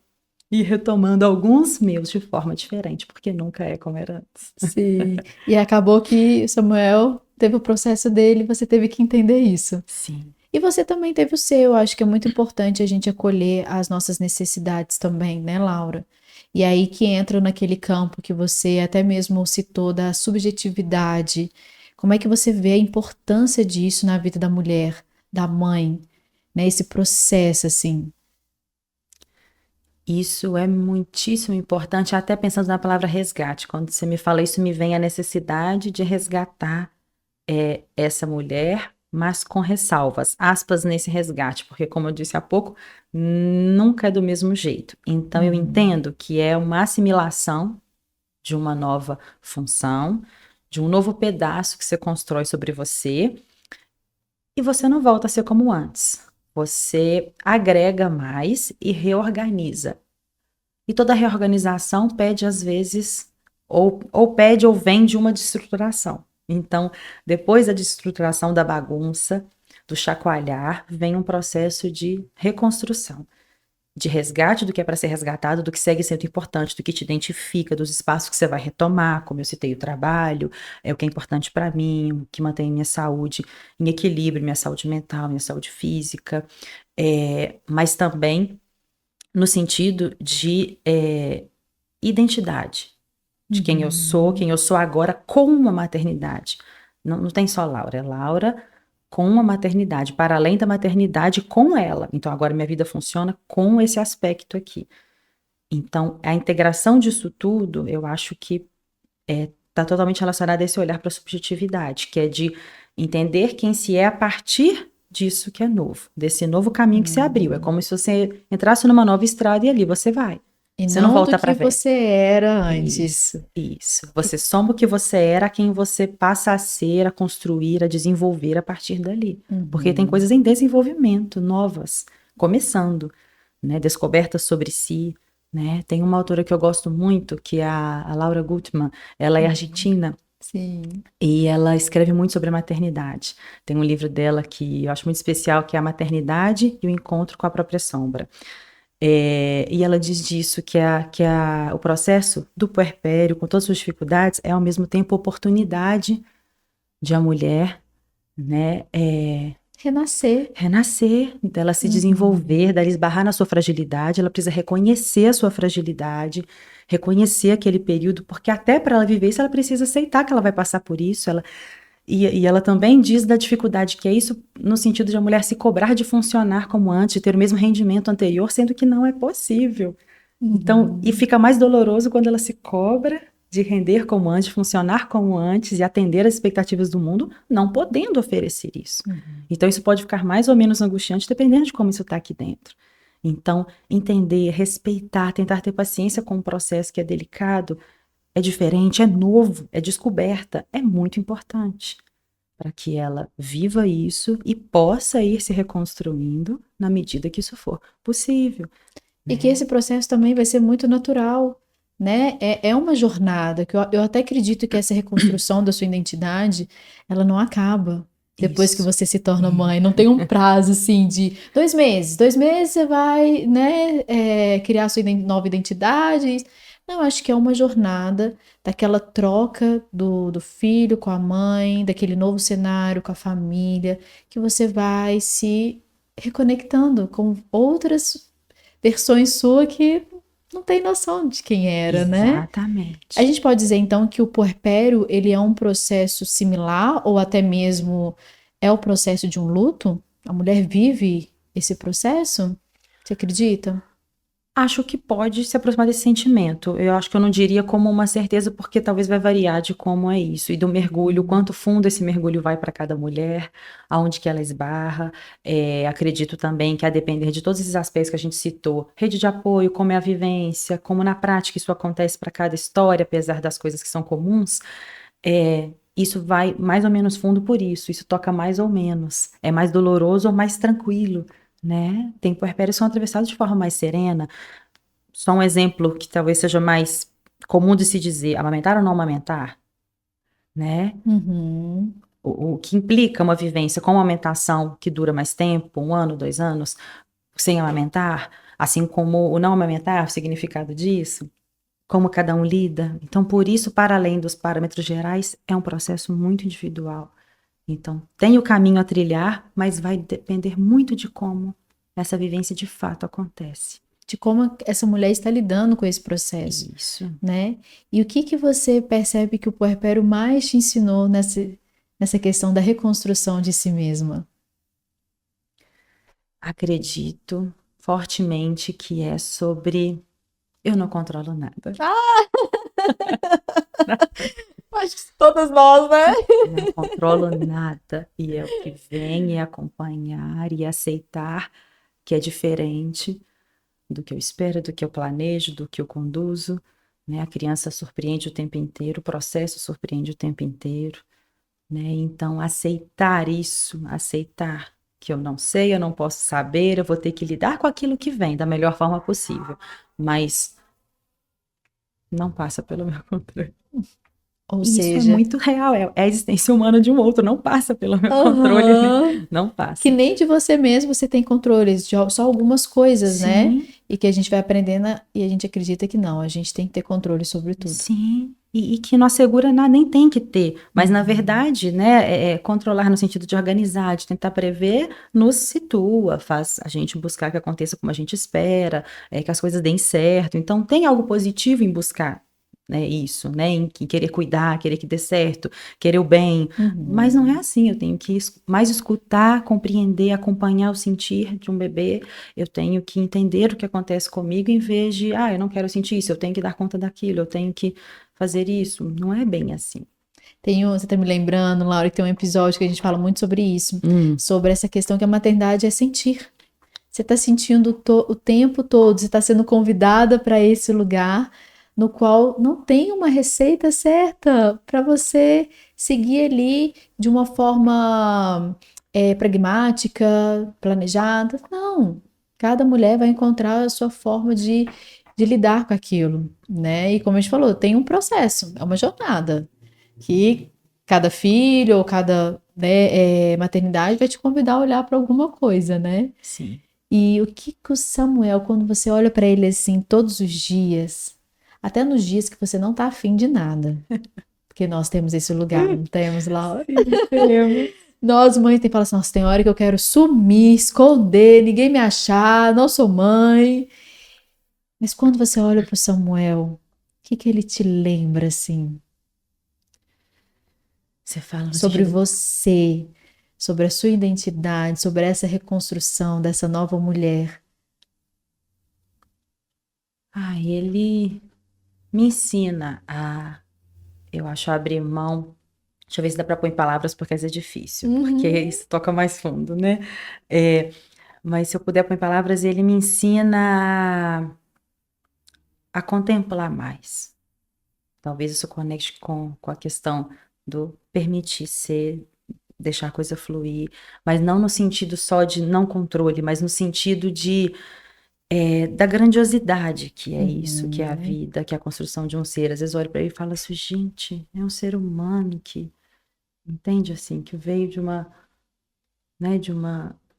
ir retomando alguns meus de forma diferente, porque nunca é como era antes. Sim. E acabou que o Samuel teve o processo dele, você teve que entender isso. Sim. E você também teve o seu. Acho que é muito importante a gente acolher as nossas necessidades também, né, Laura? E aí que entra naquele campo que você até mesmo citou da subjetividade. Como é que você vê a importância disso na vida da mulher, da mãe, né? Esse processo, assim. Isso é muitíssimo importante, até pensando na palavra resgate. Quando você me fala isso, me vem a necessidade de resgatar essa mulher, mas com ressalvas, aspas nesse resgate, porque, como eu disse há pouco, nunca é do mesmo jeito. Então, eu Uhum. entendo que é uma assimilação de uma nova função, de um novo pedaço que você constrói sobre você, e você não volta a ser como antes. Você agrega mais e reorganiza. E toda reorganização pede, às vezes, ou pede ou vem de uma destruturação. Então, depois da destruturação da bagunça, do chacoalhar, vem um processo de reconstrução, de resgate do que é para ser resgatado, do que segue sendo importante, do que te identifica, dos espaços que você vai retomar, como eu citei o trabalho, é o que é importante para mim, o que mantém minha saúde em equilíbrio, minha saúde mental, minha saúde física, mas também no sentido de identidade, de Uhum. quem eu sou agora com uma maternidade. Não, não tem só Laura, é Laura com uma maternidade, para além da maternidade com ela. Então agora minha vida funciona com esse aspecto aqui. Então a integração disso tudo, eu acho que está totalmente relacionado a esse olhar para a subjetividade, que é de entender quem se é a partir disso que é novo, desse novo caminho que se abriu. É como se você entrasse numa nova estrada e ali você vai. E Você não não do volta para que velho. você era antes. Isso. Você soma o que você era, a quem você passa a ser, a construir, a desenvolver a partir dali. Porque tem coisas em desenvolvimento, novas, começando, né? Descobertas sobre si, né? Tem uma autora que eu gosto muito, que é a Laura Gutman. Ela é argentina Sim. e ela escreve muito sobre a maternidade. Tem um livro dela que eu acho muito especial, que é A Maternidade e o Encontro com a Própria Sombra. E ela diz disso, o processo do puerpério, com todas as suas dificuldades, é ao mesmo tempo oportunidade de a mulher, né, Renascer. dela se desenvolver, dela esbarrar na sua fragilidade. Ela precisa reconhecer a sua fragilidade, reconhecer aquele período, porque até para ela viver isso, ela precisa aceitar que ela vai passar por isso. E ela também diz da dificuldade que é isso, no sentido de a mulher se cobrar de funcionar como antes, de ter o mesmo rendimento anterior, sendo que não é possível. Então, e fica mais doloroso quando ela se cobra de render como antes, funcionar como antes e atender às expectativas do mundo, não podendo oferecer isso. Então, isso pode ficar mais ou menos angustiante, dependendo de como isso está aqui dentro. Então, entender, respeitar, tentar ter paciência com um processo que é delicado, é diferente, é novo, é descoberta, é muito importante para que ela viva isso e possa ir se reconstruindo na medida que isso for possível. E que esse processo também vai ser muito natural, né? É uma jornada que eu até acredito que essa reconstrução da sua identidade, ela não acaba depois que Isso. você se torna mãe. Não tem um prazo assim de 2 meses. 2 meses você vai, né, criar sua nova identidade. Não, acho que é uma jornada daquela troca do filho com a mãe, daquele novo cenário com a família, que você vai se reconectando com outras versões sua que não tem noção de quem era, né? Exatamente. A gente pode dizer então que o puerpério ele é um processo similar ou até mesmo é o processo de um luto? A mulher vive esse processo? Você acredita? Acho que pode se aproximar desse sentimento. Eu acho que eu não diria como uma certeza, porque talvez vai variar de como é isso. E do mergulho, quanto fundo esse mergulho vai para cada mulher, aonde que ela esbarra. Acredito também que, a depender de todos esses aspectos que a gente citou, rede de apoio, como é a vivência, como na prática isso acontece para cada história, apesar das coisas que são comuns, isso vai mais ou menos fundo por isso. Isso toca mais ou menos. É mais doloroso ou mais tranquilo, né? Tem puerpérios que são atravessados de forma mais serena. Só um exemplo que talvez seja mais comum de se dizer, amamentar ou não amamentar, né? Uhum. O que implica uma vivência com amamentação que dura mais tempo, 1 ano, 2 anos, sem amamentar, assim como o não amamentar, o significado disso, como cada um lida. Então, por isso, para além dos parâmetros gerais, é um processo muito individual. Então, tem o caminho a trilhar, mas vai depender muito de como essa vivência de fato acontece. De como essa mulher está lidando com esse processo, Isso. né? E o que você percebe que o puerpério mais te ensinou nessa questão da reconstrução de si mesma? Acredito fortemente que é sobre eu não controlo nada. Acho que todas nós, né? Eu não controlo nada. E é o que vem, é acompanhar e aceitar que é diferente do que eu espero, do que eu planejo, do que eu conduzo, né? A criança surpreende o tempo inteiro, o processo surpreende o tempo inteiro, né? Então, aceitar isso, aceitar que eu não sei, eu não posso saber, eu vou ter que lidar com aquilo que vem da melhor forma possível, mas não passa pelo meu controle. Ou E isso é seja, muito real, é a existência humana de um outro, não passa pelo meu controle, não passa. que nem de você mesmo você tem controles, de só algumas coisas, né? Sim, E que a gente vai aprendendo e a gente acredita que não, a gente tem que ter controle sobre tudo. sim. E que não assegura nada, nem tem que ter. Mas, na verdade, né, controlar no sentido de organizar, de tentar prever, nos situa, faz a gente buscar que aconteça como a gente espera, que as coisas deem certo. Então, tem algo positivo em buscar, né, isso, né, em querer cuidar, querer que dê certo, querer o bem, mas não é assim, eu tenho que mais escutar, compreender, acompanhar o sentir de um bebê, eu tenho que entender o que acontece comigo em vez de, eu não quero sentir isso, eu tenho que dar conta daquilo, eu tenho que fazer isso, não é bem assim. Você tá me lembrando, Laura, que tem um episódio que a gente fala muito sobre isso, sobre essa questão que a maternidade é sentir. Você está sentindo o tempo todo, você está sendo convidada para esse lugar no qual não tem uma receita certa para você seguir ali de uma forma pragmática, planejada. Não. Cada mulher vai encontrar a sua forma de lidar com aquilo, né? E como a gente falou, tem um processo, é uma jornada que cada filho ou cada maternidade vai te convidar a olhar para alguma coisa, né? Sim. E o que o Samuel, quando você olha para ele assim todos os dias, até nos dias que você não tá afim de nada, porque nós temos esse lugar, não temos, Laura? Sim, temos. Nós, mães, tem que falar assim, nossa, tem hora que eu quero sumir, esconder, ninguém me achar, não sou mãe. Mas quando você olha pro Samuel, o que ele te lembra assim? Você fala no Sobre sentido... você, sobre a sua identidade, sobre essa reconstrução dessa nova mulher. Ele me ensina eu acho, a abrir mão. Deixa eu ver se dá para pôr em palavras, porque às vezes é difícil, porque isso toca mais fundo, né? Mas se eu puder pôr em palavras, ele me ensina a contemplar mais. Talvez isso conecte com a questão do permitir ser, deixar a coisa fluir, mas não no sentido só de não controle, mas no sentido da grandiosidade que é isso, que é a vida, que é a construção de um ser. Às vezes eu olho para ele e falo assim, gente, é um ser humano que, entende assim, que veio de um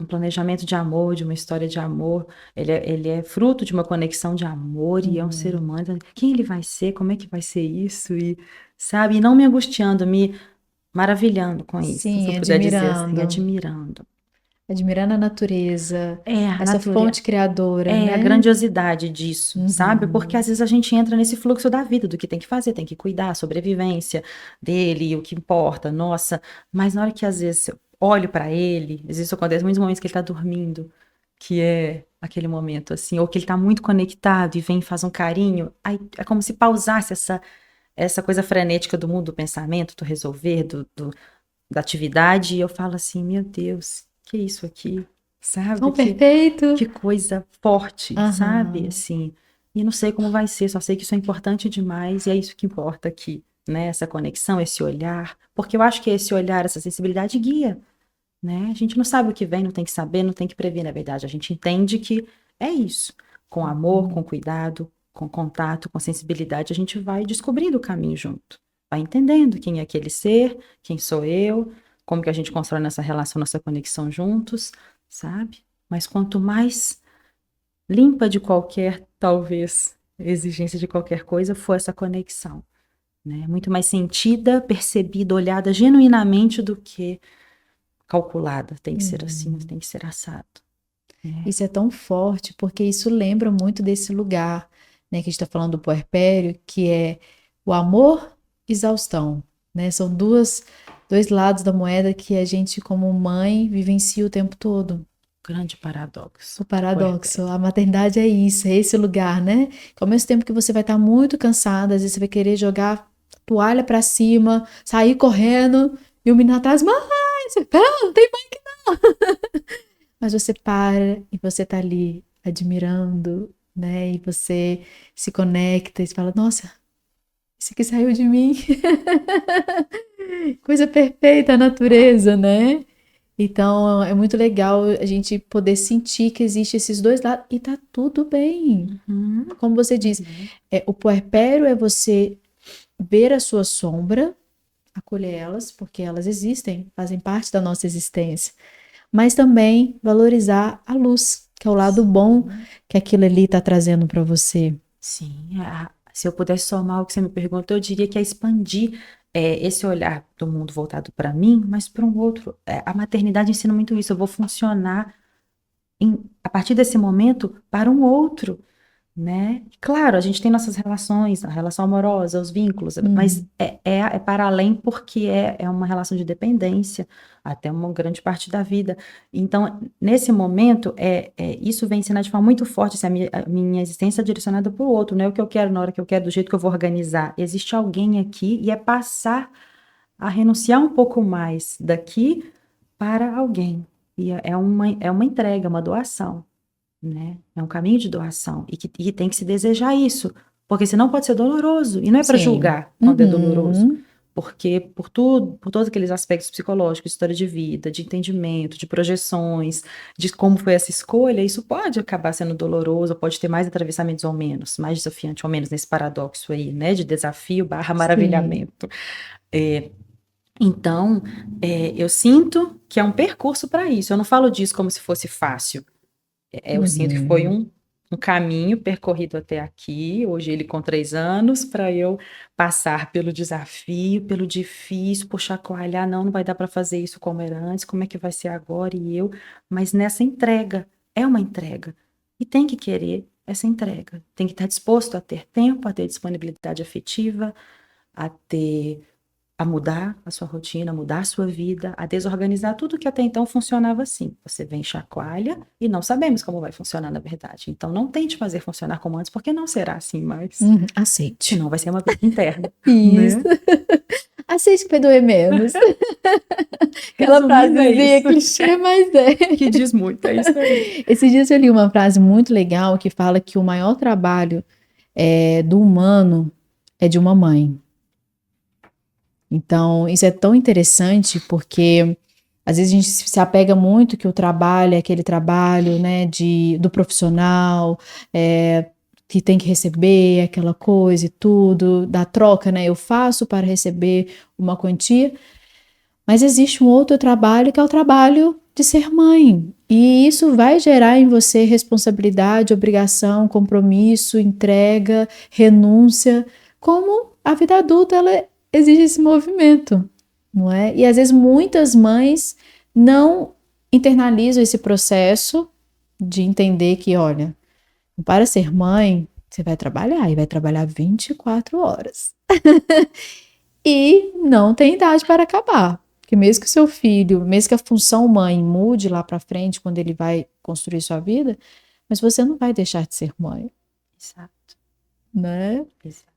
planejamento de amor, de uma história de amor. Ele é fruto de uma conexão de amor e é um ser humano. Então, quem ele vai ser? Como é que vai ser isso? E, sabe, e não me angustiando, me maravilhando com isso, Sim, se eu puder dizer assim, admirando. admirando. Admirando a natureza, A essa natureza. fonte criadora, A né? grandiosidade disso, sabe? Porque às vezes a gente entra nesse fluxo da vida, do que tem que fazer, tem que cuidar, a sobrevivência dele, o que importa, nossa. Mas na hora que às vezes eu olho para ele, às vezes isso acontece em muitos momentos que ele tá dormindo, que é aquele momento assim, ou que ele tá muito conectado e vem e faz um carinho, aí é como se pausasse essa coisa frenética do mundo do pensamento, do resolver, da atividade, e eu falo assim, meu Deus, que é isso aqui? Sabe? Tão perfeito. Que coisa forte, sabe? Aham. Assim, e não sei como vai ser, só sei que isso é importante demais e é isso que importa aqui, né? Essa conexão, esse olhar, porque eu acho que esse olhar, essa sensibilidade guia, né? A gente não sabe o que vem, não tem que saber, não tem que prever, na verdade. A gente entende que é isso. Com amor, com cuidado, com contato, com sensibilidade, a gente vai descobrindo o caminho junto. Vai entendendo quem é aquele ser, quem sou eu, como que a gente constrói nossa relação, nossa conexão juntos, sabe? Mas quanto mais limpa de qualquer, talvez, exigência de qualquer coisa, for essa conexão, né? Muito mais sentida, percebida, olhada genuinamente do que calculada. Tem que ser assim, tem que ser assado. Isso é tão forte porque isso lembra muito desse lugar, né, que a gente está falando do puerpério, que é o amor e exaustão, né? São dois lados da moeda que a gente, como mãe, vivencia o tempo todo. Grande paradoxo. O paradoxo, a maternidade é isso, é esse lugar, né? Que ao mesmo tempo que você vai estar muito cansada, às vezes você vai querer jogar a toalha pra cima, sair correndo, e o menino atrás, mãe, você, não, não tem mãe que não. Mas você para e você tá ali admirando, né? E você se conecta e você fala, nossa, isso aqui saiu de mim. Coisa perfeita, a natureza, né? Então é muito legal a gente poder sentir que existe esses dois lados e tá tudo bem. Como você diz, o puerpério é você ver a sua sombra, acolher elas, porque elas existem, fazem parte da nossa existência, mas também valorizar a luz, que é o lado bom que aquilo ali está trazendo para você. Sim, se eu pudesse somar o que você me perguntou, eu diria que é expandir esse olhar do mundo voltado para mim, mas para um outro. A maternidade ensina muito isso. Eu vou funcionar a partir desse momento para um outro, né? Claro, a gente tem nossas relações, a relação amorosa, os vínculos, mas Uhum. é para além porque é uma relação de dependência até uma grande parte da vida. Então, nesse momento, isso vem sendo de forma muito forte, assim, a minha existência é direcionada para o outro, não é o que eu quero na hora que eu quero, do jeito que eu vou organizar. Existe alguém aqui e é passar a renunciar um pouco mais daqui para alguém. E é uma entrega, uma doação, né? É um caminho de doação e tem que se desejar isso, porque senão pode ser doloroso e não é para Sim. julgar quando é doloroso, Uhum. porque por tudo, por todos aqueles aspectos psicológicos, história de vida, de entendimento, de projeções, de como foi essa escolha, isso pode acabar sendo doloroso, pode ter mais atravessamentos ou menos, mais desafiante ou menos nesse paradoxo aí, né? De desafio barra Sim. maravilhamento. É, então, eu sinto que é um percurso para isso. Eu não falo disso como se fosse fácil. Eu sinto que foi Uhum. um caminho percorrido até aqui, hoje ele com 3 anos, para eu passar pelo desafio, pelo difícil, por chacoalhar, não vai dar para fazer isso como era antes, como é que vai ser agora e eu, mas nessa entrega, é uma entrega, e tem que querer essa entrega, tem que estar disposto a ter tempo, a ter disponibilidade afetiva, a ter a mudar a sua rotina, a mudar a sua vida, a desorganizar tudo que até então funcionava assim. Você vem, chacoalha e não sabemos como vai funcionar na verdade. Então não tente fazer funcionar como antes, porque não será assim mais. Aceite. Senão vai ser uma briga interna, Isso. né? Aceite que vai doer menos. Aquela Resumindo, é frasezinha isso. clichê, mas é. Que diz muito, é isso aí. Esses dias eu li uma frase muito legal que fala que o maior trabalho do humano é de uma mãe. Então, isso é tão interessante porque às vezes a gente se apega muito que o trabalho é aquele trabalho, né, do profissional, que tem que receber aquela coisa e tudo, da troca, né? Eu faço para receber uma quantia, mas existe um outro trabalho que é o trabalho de ser mãe. E isso vai gerar em você responsabilidade, obrigação, compromisso, entrega, renúncia, como a vida adulta ela exige esse movimento, não é? E às vezes muitas mães não internalizam esse processo de entender que, olha, para ser mãe, você vai trabalhar e vai trabalhar 24 horas e não tem idade para acabar. Porque mesmo que o seu filho, mesmo que a função mãe mude lá para frente quando ele vai construir sua vida, mas você não vai deixar de ser mãe, Exato, né? exato.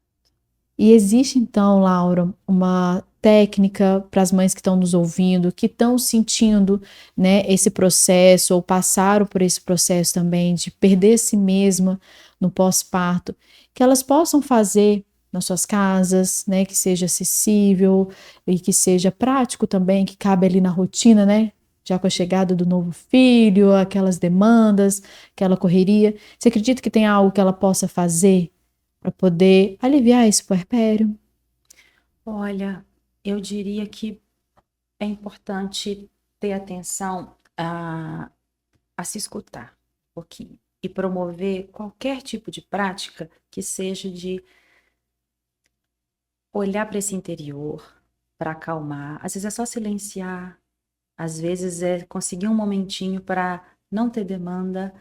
E existe então, Laura, uma técnica para as mães que estão nos ouvindo, que estão sentindo, né, esse processo ou passaram por esse processo também de perder a si mesma no pós-parto, que elas possam fazer nas suas casas, né, que seja acessível e que seja prático também, que cabe ali na rotina, né? Já com a chegada do novo filho, aquelas demandas, aquela correria. Você acredita que tem algo que ela possa fazer para poder aliviar esse puerpério? Olha, eu diria que é importante ter atenção a se escutar um pouquinho e promover qualquer tipo de prática que seja de olhar para esse interior, para acalmar. Às vezes é só silenciar, às vezes é conseguir um momentinho para não ter demanda.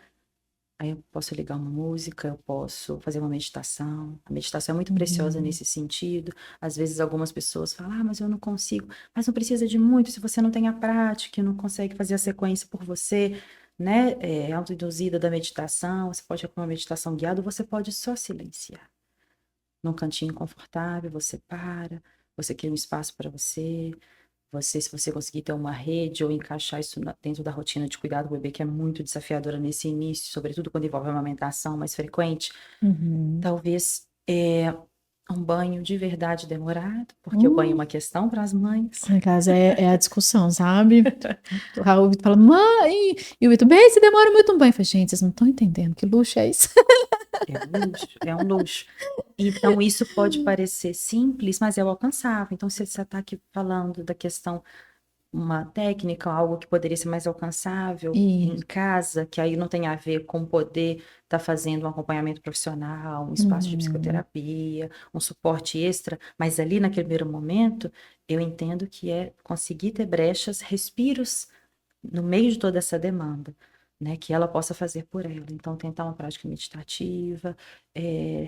Aí eu posso ligar uma música, eu posso fazer uma meditação. A meditação é muito preciosa Uhum. nesse sentido. Às vezes algumas pessoas falam, mas eu não consigo. Mas não precisa de muito se você não tem a prática, não consegue fazer a sequência por você, né? Autoinduzida da meditação. Você pode ir com uma meditação guiada, ou você pode só silenciar. Num cantinho confortável, você para, você cria um espaço para você. Se você conseguir ter uma rede ou encaixar isso dentro da rotina de cuidado do bebê, que é muito desafiadora nesse início, sobretudo quando envolve a amamentação mais frequente, Uhum. talvez um banho de verdade demorado, porque o banho é Hum. uma questão para as mães. Em casa é a discussão, sabe? O Raul fala, mãe, e o Vitor, bem, você demora muito um banho. Eu falo, gente, vocês não estão entendendo que luxo é isso. É um luxo, é um luxo. Então, isso pode parecer simples, mas é alcançável. Então, se você está aqui falando da questão uma técnica, algo que poderia ser mais alcançável em Isso. casa, que aí não tem a ver com poder estar fazendo um acompanhamento profissional, um espaço de Uhum. psicoterapia, um suporte extra, mas ali naquele primeiro momento, eu entendo que é conseguir ter brechas, respiros no meio de toda essa demanda. né, que ela possa fazer por ela. Então, tentar uma prática meditativa,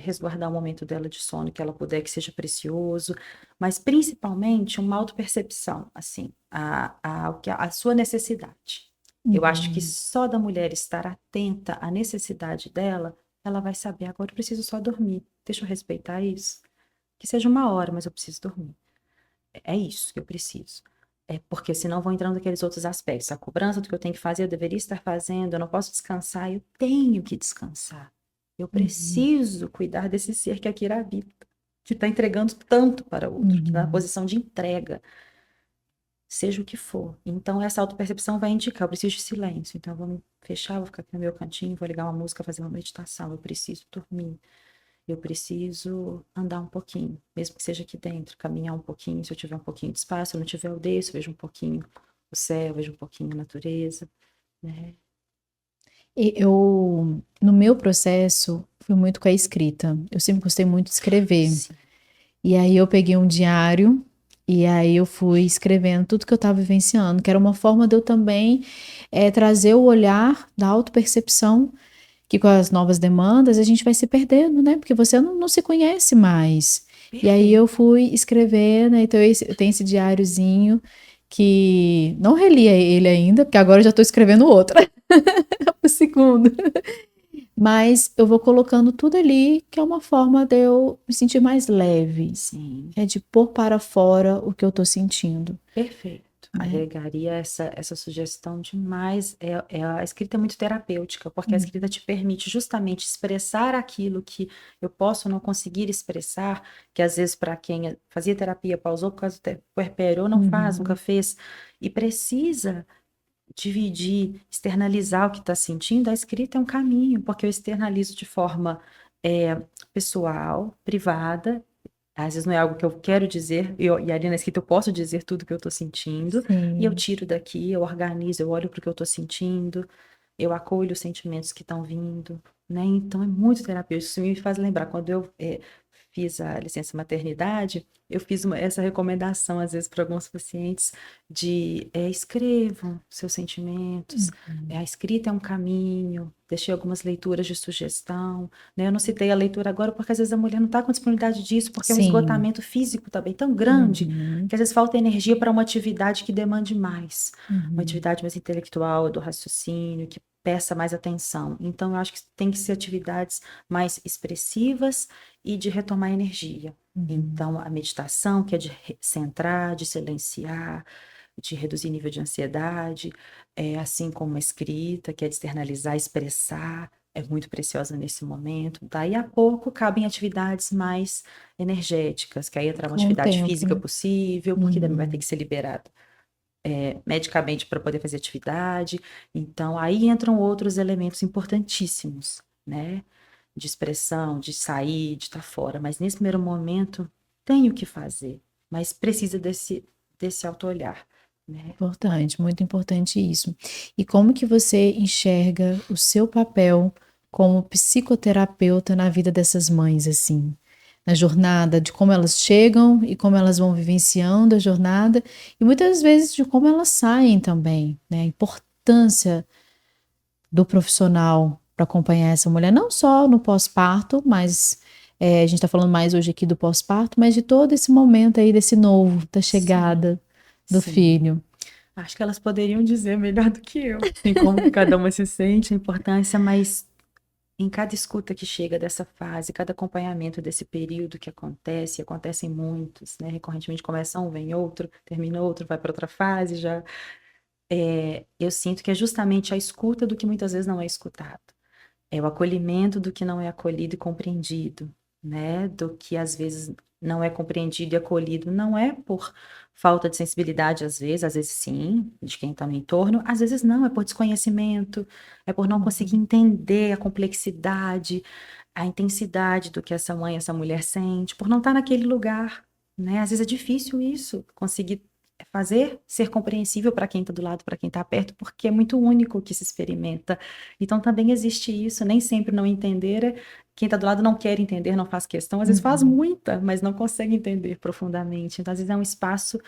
resguardar o momento dela de sono que ela puder, que seja precioso, mas principalmente uma autopercepção, assim, a sua necessidade. Eu acho que Uhum. só da mulher estar atenta à necessidade dela, ela vai saber, agora eu preciso só dormir, deixa eu respeitar isso. Que seja 1 hora, mas eu preciso dormir. É isso que eu preciso. É porque senão vão entrando aqueles outros aspectos. A cobrança do que eu tenho que fazer, eu deveria estar fazendo, eu não posso descansar, eu tenho que descansar. Eu Uhum. preciso cuidar desse ser que aqui habita, que está entregando tanto para outro, que está na Uhum. posição de entrega, seja o que for. Então, essa autopercepção vai indicar, eu preciso de silêncio. Então, eu vou me fechar, vou ficar aqui no meu cantinho, vou ligar uma música, fazer uma meditação. Eu preciso dormir. Eu preciso andar um pouquinho, mesmo que seja aqui dentro, caminhar um pouquinho. Se eu tiver um pouquinho de espaço, se eu não tiver, eu desço, vejo um pouquinho o céu, vejo um pouquinho a natureza, né? E eu, no meu processo, fui muito com a escrita. Eu sempre gostei muito de escrever. Sim, E aí eu peguei um diário e aí eu fui escrevendo tudo que eu estava vivenciando, que era uma forma de eu também trazer o olhar da autopercepção, que com as novas demandas a gente vai se perdendo, né? Porque você não se conhece mais. E aí eu perfeito. fui escrevendo, né? Então eu tenho esse diáriozinho que não reli ele ainda, porque agora eu já estou escrevendo outra, o segundo. Mas eu vou colocando tudo ali, que é uma forma de eu me sentir mais leve. Sim, É de pôr para fora o que eu tô sentindo, perfeito. né? Agregaria essa sugestão demais. A escrita é muito terapêutica, porque a Hum. escrita te permite justamente expressar aquilo que eu posso não conseguir expressar, que às vezes para quem fazia terapia, pausou por causa do puerpério, ou não faz, nunca Uhum. fez, e precisa dividir, externalizar o que está sentindo, a escrita é um caminho, porque eu externalizo de forma é, pessoal, privada, às vezes não é algo que eu quero dizer, e ali na escrita eu posso dizer tudo o que eu estou sentindo, e eu Sim. tiro daqui, eu organizo, eu olho para o que eu estou sentindo, eu acolho os sentimentos que estão vindo, né? Então é muito terapêutico. Isso me faz lembrar, quando eu fiz a licença maternidade, eu fiz essa recomendação, às vezes, para alguns pacientes, de escrevam seus sentimentos, Uhum. a escrita é um caminho, deixei algumas leituras de sugestão, né? Eu não citei a leitura agora porque às vezes a mulher não está com disponibilidade disso, porque é um Sim. esgotamento físico também tão grande, Uhum. que às vezes falta energia para uma atividade que demande mais, uma Uhum. atividade mais intelectual, do raciocínio, que peça mais atenção. Então, eu acho que tem que ser atividades mais expressivas e de retomar energia. Uhum. Então, a meditação, que é de centrar, de silenciar, de reduzir nível de ansiedade, assim como a escrita, que é de externalizar, expressar, é muito preciosa nesse momento. Daí a pouco cabem atividades mais energéticas, que aí entra uma Com o atividade física tempo. possível, porque também vai ter Uhum. que ser liberado medicamente para poder fazer atividade. Então, aí entram outros elementos importantíssimos, né? De expressão, de sair, de estar fora. Mas nesse primeiro momento, tenho que fazer, mas precisa desse auto-olhar, né? Importante, muito importante isso. E como que você enxerga o seu papel como psicoterapeuta na vida dessas mães, assim? Na jornada, de como elas chegam e como elas vão vivenciando a jornada, e muitas vezes de como elas saem também, né? A importância do profissional para acompanhar essa mulher, não só no pós-parto, mas a gente está falando mais hoje aqui do pós-parto, mas de todo esse momento aí desse novo, da Sim, chegada do sim. filho. Acho que elas poderiam dizer melhor do que eu, em como que cada uma se sente, a importância, mas em cada escuta que chega dessa fase, cada acompanhamento desse período que acontece, acontecem muitos, né? Recorrentemente começa um, vem outro, termina outro, vai para outra fase já. Eu sinto que é justamente a escuta do que muitas vezes não é escutado. É o acolhimento do que não é acolhido e compreendido, né? Do que às vezes não é compreendido e acolhido, não é por falta de sensibilidade, às vezes sim, de quem está no entorno, às vezes não, é por desconhecimento, é por não conseguir Uhum. entender a complexidade, a intensidade do que essa mãe, essa mulher sente, por não estar naquele lugar, né? Às vezes é difícil isso, conseguir fazer ser compreensível para quem está do lado, para quem está perto, porque é muito único o que se experimenta. Então também existe isso, nem sempre não entender, quem está do lado não quer entender, não faz questão, às vezes faz Uhum. muita, mas não consegue entender profundamente. Então, às vezes é um espaço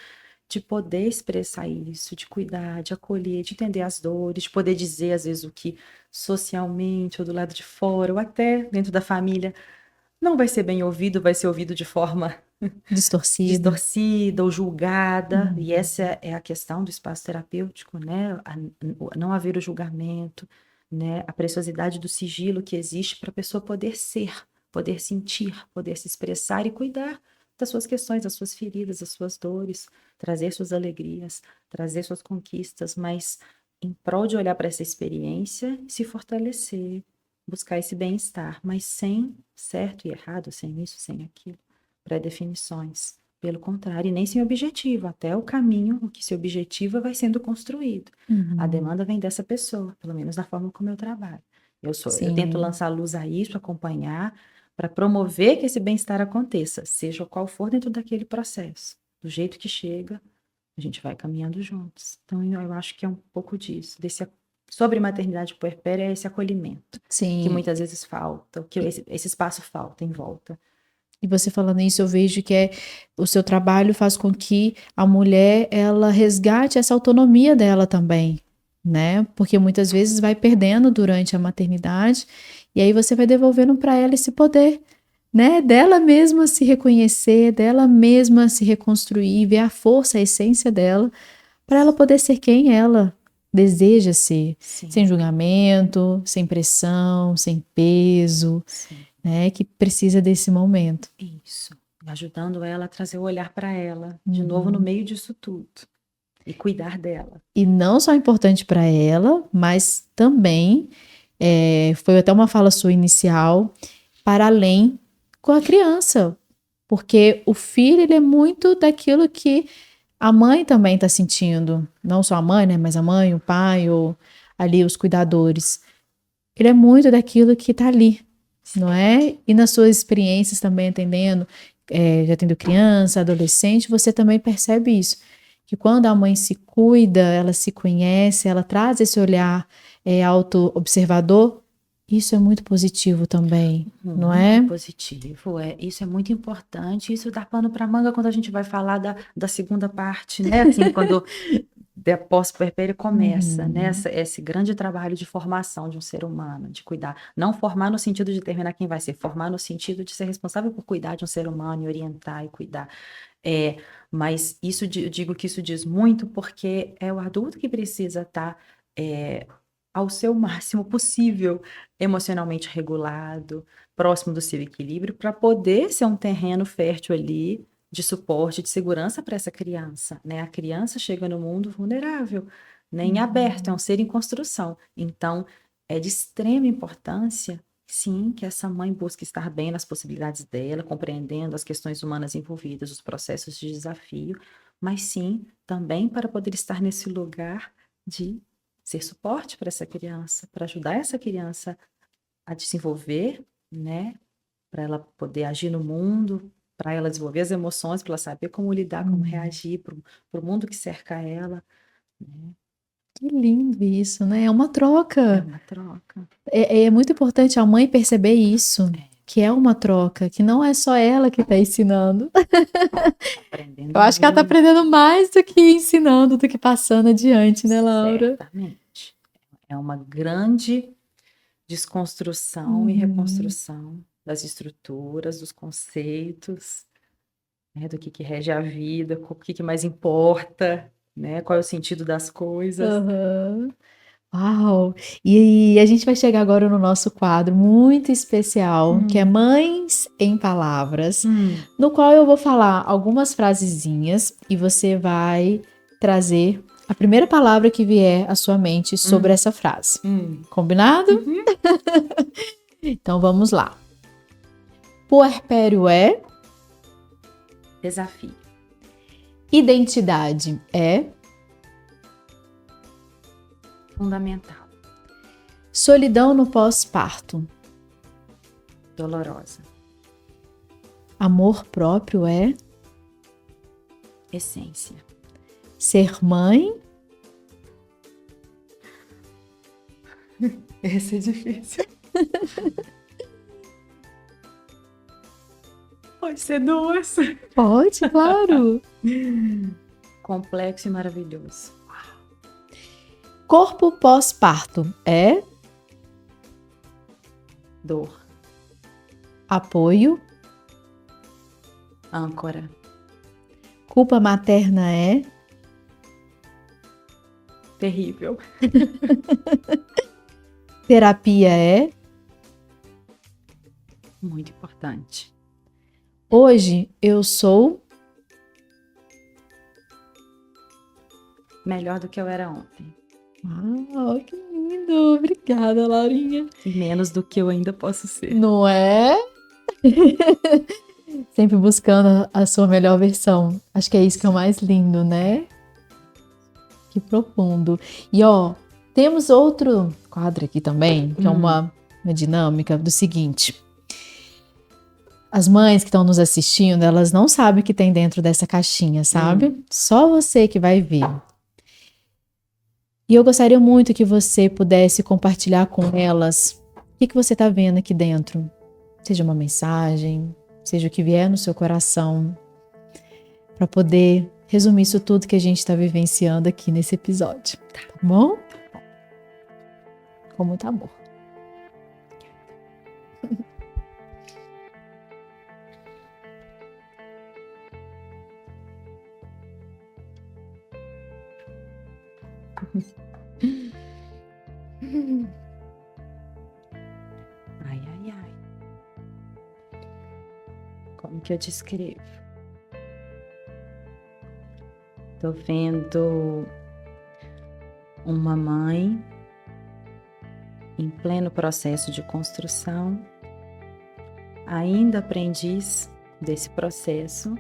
de poder expressar isso, de cuidar, de acolher, de entender as dores, de poder dizer, às vezes, o que socialmente, ou do lado de fora, ou até dentro da família, não vai ser bem ouvido, vai ser ouvido de forma Distorcida. distorcida ou julgada, e Uhum. essa é a questão do espaço terapêutico, né? Não haver o julgamento, né? A preciosidade do sigilo que existe para a pessoa poder ser, poder sentir, poder se expressar e cuidar das suas questões, das suas feridas, das suas dores, trazer suas alegrias, trazer suas conquistas, mas em prol de olhar para essa experiência e se fortalecer, buscar esse bem-estar, mas sem certo e errado, sem isso, sem aquilo, pré-definições. Pelo contrário, e nem sem objetivo, até o caminho, o que se objetiva vai sendo construído. A Uhum. demanda vem dessa pessoa, pelo menos da forma como eu trabalho. Eu tento Sim. lançar luz a isso, acompanhar, para promover que esse bem-estar aconteça, seja qual for dentro daquele processo. Do jeito que chega, a gente vai caminhando juntos. Então, eu acho que é um pouco disso, sobre maternidade puerpéria, é esse acolhimento, que Sim. muitas vezes falta, que esse espaço falta em volta. E você falando isso, eu vejo que o seu trabalho faz com que a mulher ela resgate essa autonomia dela também, né? Porque muitas vezes vai perdendo durante a maternidade e aí você vai devolvendo para ela esse poder, né? Dela mesma se reconhecer, dela mesma se reconstruir, ver a força, a essência dela, para ela poder ser quem ela deseja ser, Sim, sem julgamento, sem pressão, sem peso, sim. né? Que precisa desse momento. Isso. Ajudando ela a trazer o olhar para ela, de novo no Uhum. meio disso tudo. E cuidar dela. E não só importante para ela, mas também foi até uma fala sua inicial, para além com a criança, porque o filho ele é muito daquilo que a mãe também está sentindo, não só a mãe, né, mas a mãe, o pai ou ali os cuidadores. Ele é muito daquilo que está ali, não é? E nas suas experiências também atendendo, já tendo criança, adolescente, você também percebe isso. Que quando a mãe se cuida, ela se conhece, ela traz esse olhar auto-observador, isso é muito positivo também, não Muito é? positivo, isso é muito importante. Isso dá pano para manga quando a gente vai falar da segunda parte, né? Assim, quando da pós-puerpéria começa, né? Uhum, Esse grande trabalho de formação de um ser humano, de cuidar. Não formar no sentido de determinar quem vai ser, formar no sentido de ser responsável por cuidar de um ser humano e orientar e cuidar. É, mas eu digo que isso diz muito porque é o adulto que precisa estar ao seu máximo possível, emocionalmente regulado, próximo do seu equilíbrio, para poder ser um terreno fértil ali de suporte, de segurança para essa criança, né? A criança chega no mundo vulnerável, né? Em aberto, é um uhum, ser em construção. Então, é de extrema importância, sim, que essa mãe busque estar bem nas possibilidades dela, compreendendo as questões humanas envolvidas, os processos de desafio, mas sim, também para poder estar nesse lugar de ser suporte para essa criança, para ajudar essa criança a desenvolver, né? Para ela poder agir no mundo, para ela desenvolver as emoções, para ela saber como lidar, como uhum. reagir para o mundo que cerca ela, né? Que lindo isso, né? É uma É troca. uma troca. É muito importante a mãe perceber isso, É, que é uma troca, que não é só ela que está ensinando. aprendendo Eu acho que ela está muito, aprendendo mais do que ensinando, do que passando adiante, né, Laura? certamente. É uma grande desconstrução e Uhum. reconstrução das estruturas, dos conceitos, né, do que rege a vida, o que mais importa, né, qual é o sentido das coisas. Aham. Uau! E a gente vai chegar agora no nosso quadro muito especial, que é Hum, Mães em Palavras, hum, no qual eu vou falar algumas frasezinhas e você vai trazer a primeira palavra que vier à sua mente sobre hum, essa frase. hum. Combinado? Uhum. Então vamos lá. Puerpério é, Desafio. identidade é, Fundamental. solidão no pós-parto. Dolorosa. Amor próprio é, Essência. ser mãe. Esse é difícil. Pode ser duas. Pode, claro. complexo e maravilhoso. Corpo pós-parto é Dor, apoio. âncora, Culpa materna é terrível, terapia é muito importante. hoje eu sou Melhor do que eu era ontem. Uau, que lindo! Obrigada, Laurinha. E menos do que eu ainda posso ser. Não é? Sempre buscando a sua melhor versão. Acho que é isso que é o mais lindo, né? Que profundo. E ó, temos outro quadro aqui também, que é uma dinâmica do seguinte. As mães que estão nos assistindo, elas não sabem o que tem dentro dessa caixinha, sabe? Só você que vai ver. E eu gostaria muito que você pudesse compartilhar com elas o que você está vendo aqui dentro. Seja uma mensagem, seja o que vier no seu coração, para poder resumir isso tudo que a gente está vivenciando aqui nesse episódio. Tá bom? Com muito amor. Ai, ai, ai. Como que eu descrevo? Tô vendo uma mãe em pleno processo de construção, ainda aprendiz desse processo,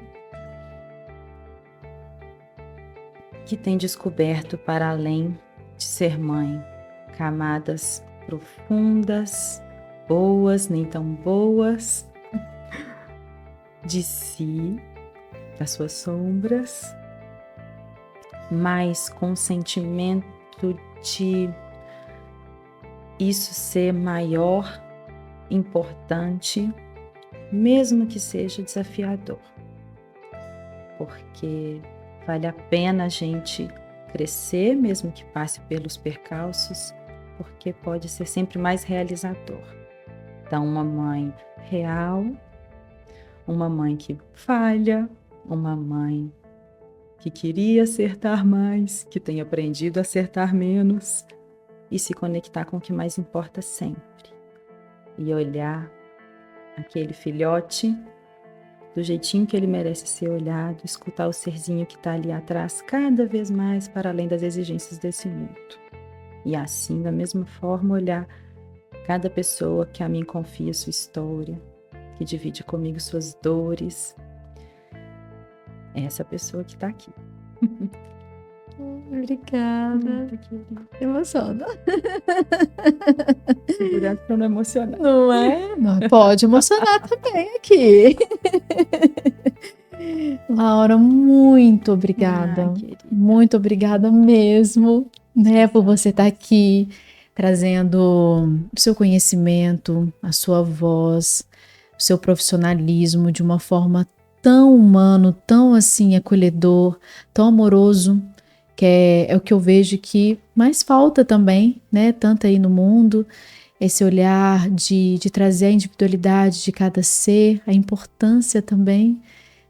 que tem descoberto, para além de ser mãe, camadas profundas, boas, nem tão boas, de si, das suas sombras, mas com o sentimento de isso ser maior, importante, mesmo que seja desafiador, porque vale a pena a gente crescer, mesmo que passe pelos percalços, porque pode ser sempre mais realizador. Então, uma mãe real, uma mãe que falha, uma mãe que queria acertar mais, que tem aprendido a acertar menos e se conectar com o que mais importa sempre. E olhar aquele filhote do jeitinho que ele merece ser olhado, escutar o serzinho que está ali atrás, cada vez mais para além das exigências desse mundo. E assim, da mesma forma, olhar cada pessoa que a mim confia sua história, que divide comigo suas dores. É essa pessoa que está aqui. Obrigada. Emociona. Segurando para não emocionar. Não é? Não, pode emocionar também aqui. Laura, muito obrigada. Muito obrigada mesmo, né, por você estar aqui trazendo o seu conhecimento, a sua voz, o seu profissionalismo de uma forma tão humano, tão assim acolhedor, tão amoroso, que é o que eu vejo que mais falta também, né, tanto aí no mundo, esse olhar de trazer a individualidade de cada ser, a importância também,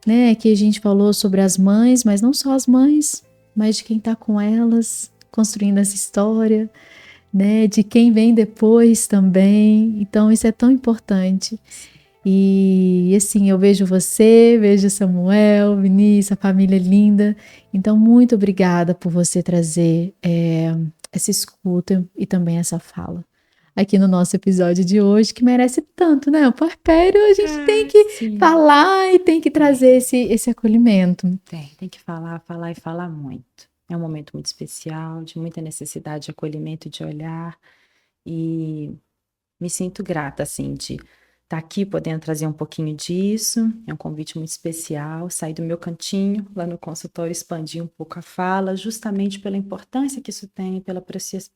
né, que a gente falou sobre as mães, mas não só as mães, mas de quem está com elas, construindo essa história, né, de quem vem depois também. Então isso é tão importante. E assim, eu vejo você, vejo Samuel, Vinícius, a família linda. Então, muito obrigada por você trazer essa escuta e também essa fala aqui no nosso episódio de hoje, que merece tanto, né? O puerpério, a gente tem que falar e tem que trazer esse acolhimento. Tem que falar e falar muito. É um momento muito especial, de muita necessidade de acolhimento e de olhar. E me sinto grata, assim, de estar aqui podendo trazer um pouquinho disso. É um convite muito especial, sair do meu cantinho lá no consultório, expandir um pouco a fala, justamente pela importância que isso tem, pela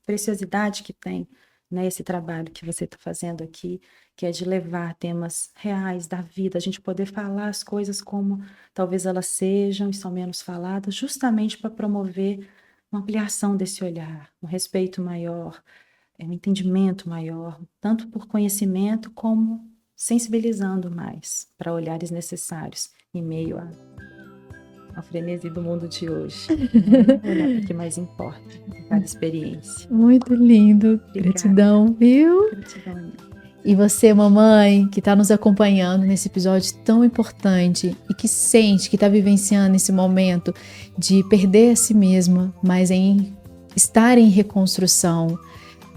preciosidade que tem né, esse trabalho que você está fazendo aqui, que é de levar temas reais da vida, a gente poder falar as coisas como talvez elas sejam e são menos faladas, justamente para promover uma ampliação desse olhar, um respeito maior, um entendimento maior, tanto por conhecimento como sensibilizando mais para olhares necessários em meio ao frenesi do mundo de hoje. Olhar para o que mais importa em cada experiência. Muito lindo. Obrigada. Gratidão, viu? Gratidão, amiga. E você, mamãe, que está nos acompanhando nesse episódio tão importante e que sente que está vivenciando esse momento de perder a si mesma, mas em estar em reconstrução,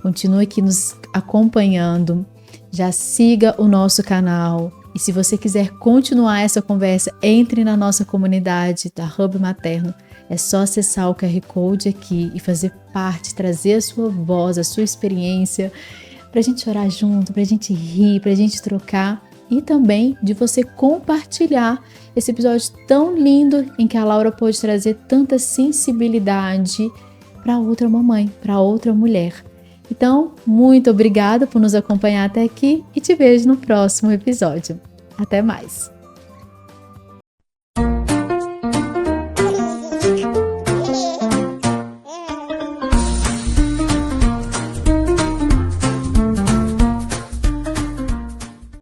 continue aqui nos acompanhando. Já siga o nosso canal. E se você quiser continuar essa conversa, entre na nossa comunidade da Hub Materno. É só acessar o QR Code aqui e fazer parte, trazer a sua voz, a sua experiência, para a gente chorar junto, para a gente rir, para a gente trocar e também de você compartilhar esse episódio tão lindo em que a Laura pôde trazer tanta sensibilidade para outra mamãe, para outra mulher. Então, muito obrigada por nos acompanhar até aqui e te vejo no próximo episódio. Até mais!